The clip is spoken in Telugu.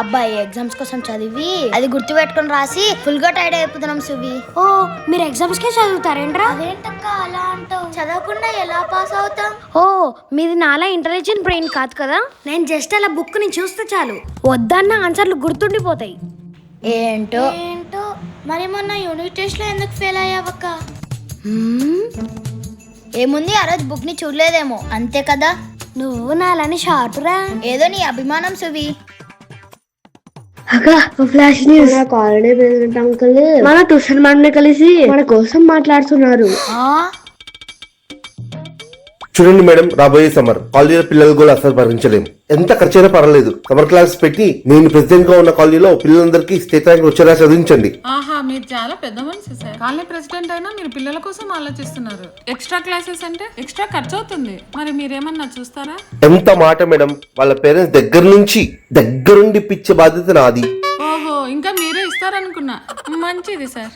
అబ్బాయి ఎగ్జామ్స్ కోసం చదివి అది గుర్తు పెట్టుకుని రాసి ఫుల్ గా టైర్డ్ అయిపోతున్నాం సువి. ఓ మీరు ఎగ్జామ్స్ కే చదువుతారేంట్రా? అదేంటక్క అలా అంటావు? చదవకుండా ఎలా పాస్ అవుతాం? ఓ మీది నాలా ఇంటెలిజెంట్ బ్రెయిన్ కాదు కదా. నేను జస్ట్ అలా బుక్ ని చూస్తే చాలు వద్దన్న ఆన్సర్లు గుర్తుండిపోతాయి. ఏంటో మరి మొన్న యూనిట్ టెస్ట్ లో ఎందుకు ఫెయిల్ అయ్యావక్క? ఏముంది ఆ రోజు బుక్ ని చూడలేదేమో అంతే కదా. నువ్వు నాలని షార్పురా. ఏదో నీ అభిమానం సువి. Flash news. మన కాలనీ ప్రెసిడెంట్ అంకుల్ మన ట్యూషన్ మేడం కలిసి మన కోసం మాట్లాడుతున్నారు. చూడండి మేడం, రాబోయే సమ్మర్ కాలేజీలో పిల్లలు కూడా అసలు భరించలేము. ఎంత ఖర్చైనా పర్వాలేదు, సమ్మర్ క్లాస్ పెట్టి నేను ప్రెసిడెంట్ గా ఉన్న కాలేజీలో పిల్లలందరికీ స్టేట్ ర్యాంక్ వచ్చేలా చదివించండి. ఆహా, మీరు చాలా పెద్ద మనిషి సార్. కాలనీ ప్రెసిడెంట్ అయినా మీరు పిల్లల కోసం ఆలోచిస్తున్నారు. ఎక్స్ట్రా క్లాసెస్ అంటే ఎక్స్ట్రా ఖర్చు అవుతుంది. మరి మీరేమన్నా చూస్తారా? ఎంత మాట మేడం, వాళ్ళ పేరెంట్స్ దగ్గరుండి పిచ్చే బాధ్యత నాది. ఓహో, ఇంకా మీరే ఇస్తారనుకున్నా. మంచిది సార్.